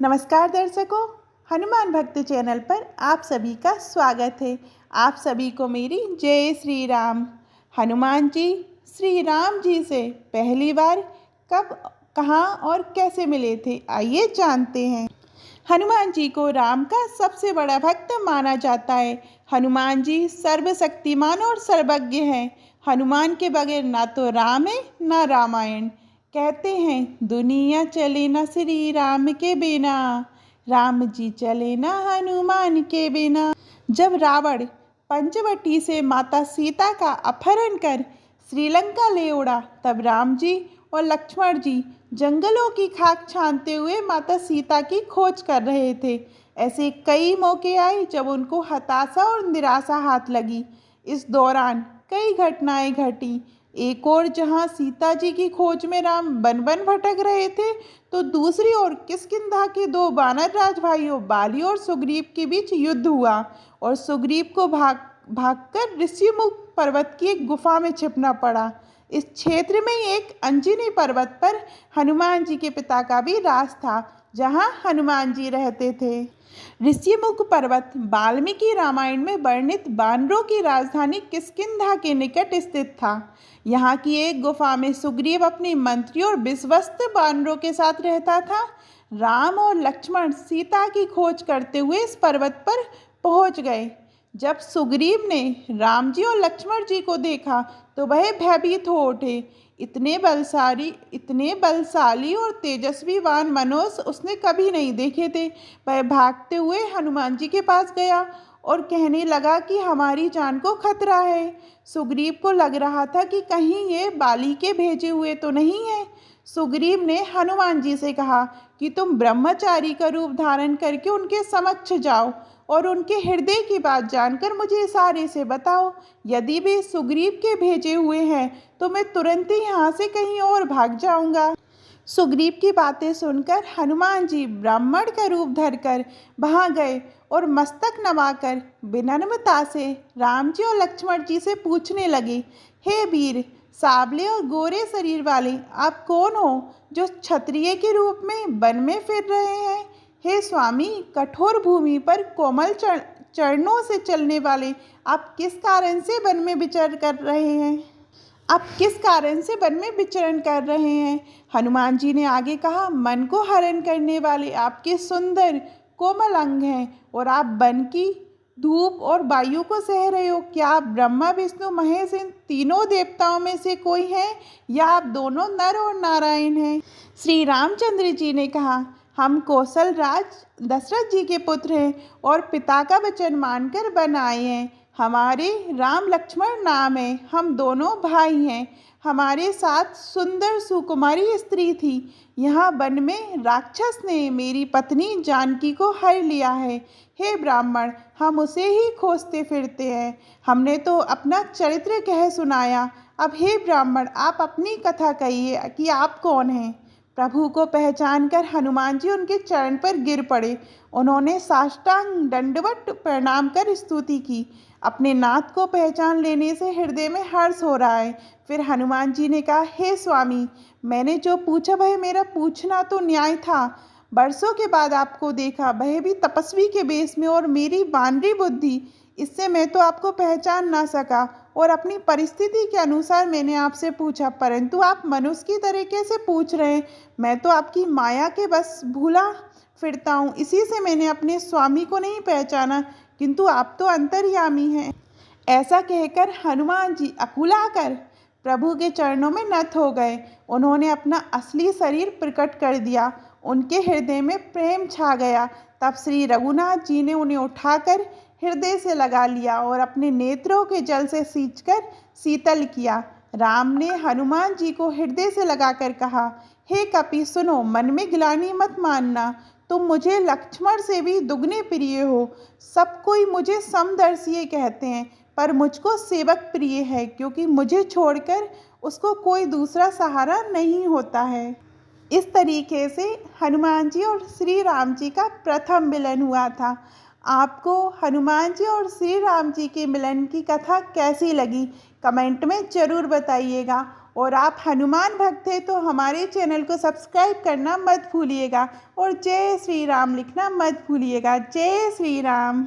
नमस्कार दर्शकों, हनुमान भक्त चैनल पर आप सभी का स्वागत है। आप सभी को मेरी जय श्री राम। हनुमान जी श्री राम जी से पहली बार कब, कहाँ और कैसे मिले थे, आइए जानते हैं। हनुमान जी को राम का सबसे बड़ा भक्त माना जाता है। हनुमान जी सर्वशक्तिमान और सर्वज्ञ हैं। हनुमान के बगैर ना तो राम है ना रामायण। कहते हैं दुनिया चले ना श्री राम के बिना, राम जी चले ना हनुमान के बिना। जब रावण पंचवटी से माता सीता का अपहरण कर श्रीलंका ले उड़ा, तब राम जी और लक्ष्मण जी जंगलों की खाक छानते हुए माता सीता की खोज कर रहे थे। ऐसे कई मौके आए जब उनको हताशा और निराशा हाथ लगी। इस दौरान कई घटनाएं घटी। एक और जहां सीता जी की खोज में राम वन वन भटक रहे थे, तो दूसरी ओर किष्किंधा के दो वानर राज भाइयों बाली और सुग्रीव के बीच युद्ध हुआ और सुग्रीव को भागकर ऋषिमुख पर्वत की एक गुफा में छिपना पड़ा। इस क्षेत्र में एक अंजनी पर्वत पर हनुमान जी के पिता का भी राज था, जहां हनुमान जी रहते थे। ऋषिमुख पर्वत वाल्मीकि रामायण में वर्णित वानरों की राजधानी किष्किंधा के निकट स्थित था। यहाँ की एक गुफा में सुग्रीव अपने मंत्री और विश्वस्त वानरों के साथ रहता था। राम और लक्ष्मण सीता की खोज करते हुए इस पर्वत पर पहुँच गए। जब सुग्रीव ने राम जी और लक्ष्मण जी को देखा तो वह भयभीत हो उठे। इतने बलशाली और तेजस्वी वान मनुष्य उसने कभी नहीं देखे थे। वह भागते हुए हनुमान जी के पास गया और कहने लगा कि हमारी जान को खतरा है। सुग्रीव को लग रहा था कि कहीं ये बाली के भेजे हुए तो नहीं है। सुग्रीव ने हनुमान जी से कहा कि तुम ब्रह्मचारी का रूप धारण करके उनके समक्ष जाओ और उनके हृदय की बात जानकर मुझे इशारे से बताओ। यदि वे सुग्रीव के भेजे हुए हैं तो मैं तुरंत ही यहाँ से कहीं और भाग जाऊंगा। सुग्रीव की बातें सुनकर हनुमान जी ब्राह्मण का रूप धरकर वहाँ गए और मस्तक नवाकर विनम्रता से राम जी और लक्ष्मण जी से पूछने लगे, हे वीर, सावले और गोरे शरीर वाले, आप कौन हो जो क्षत्रिय के रूप में वन में फिर रहे हैं? हे स्वामी, कठोर भूमि पर कोमल चरणों से चलने वाले, आप किस कारण से वन में विचरण कर रहे हैं? हनुमान जी ने आगे कहा, मन को हरण करने वाले आपके सुंदर कोमल अंग हैं और आप वन की धूप और वायु को सह रहे हो। क्या आप ब्रह्मा विष्णु महेश इन तीनों देवताओं में से कोई हैं, या आप दोनों नर और नारायण हैं? श्री रामचंद्र जी ने कहा, हम कौशल राज दशरथ जी के पुत्र हैं और पिता का वचन मानकर वन आए हैं। हमारे राम लक्ष्मण नाम है, हम दोनों भाई हैं। हमारे साथ सुंदर सुकुमारी स्त्री थी। यहाँ वन में राक्षस ने मेरी पत्नी जानकी को हर लिया है। हे ब्राह्मण, हम उसे ही खोजते फिरते हैं। हमने तो अपना चरित्र कह सुनाया। अब हे ब्राह्मण, आप अपनी कथा कहिए कि आप कौन हैं। प्रभु को पहचानकर हनुमान जी उनके चरण पर गिर पड़े। उन्होंने साष्टांग दंडवत प्रणाम कर स्तुति की। अपने नाथ को पहचान लेने से हृदय में हर्ष हो रहा है। फिर हनुमान जी ने कहा, हे स्वामी, मैंने जो पूछा वह मेरा पूछना तो न्याय था। वर्षों के बाद आपको देखा, वह भी तपस्वी के वेश में, और मेरी वानरी बुद्धि, इससे मैं तो आपको पहचान ना सका और अपनी परिस्थिति के अनुसार मैंने आपसे पूछा, परंतु आप मनुष्य की तरह कैसे पूछ रहे हैं? मैं तो आपकी माया के बस भूला फिरता हूँ, इसी से मैंने अपने स्वामी को नहीं पहचाना, किंतु आप तो अंतर्यामी हैं। ऐसा कहकर हनुमान जी अकुलाकर प्रभु के चरणों में नत हो गए। उन्होंने अपना असली शरीर प्रकट कर दिया। उनके हृदय में प्रेम छा गया। तब श्री रघुनाथ जी ने उन्हें उठाकर हृदय से लगा लिया और अपने नेत्रों के जल से सींचकर शीतल किया। राम ने हनुमान जी को हृदय से लगाकर कहा, हे कपि सुनो, मन में ग्लानि मत मानना। तुम मुझे लक्ष्मण से भी दुगने प्रिय हो। सब कोई मुझे समदर्शी कहते हैं, पर मुझको सेवक प्रिय है, क्योंकि मुझे छोड़कर उसको कोई दूसरा सहारा नहीं होता है। इस तरीके से हनुमान जी और श्री राम जी का प्रथम मिलन हुआ था। आपको हनुमान जी और श्री राम जी के मिलन की कथा कैसी लगी, कमेंट में ज़रूर बताइएगा। और आप हनुमान भक्त हैं तो हमारे चैनल को सब्सक्राइब करना मत भूलिएगा और जय श्री राम लिखना मत भूलिएगा। जय श्री राम।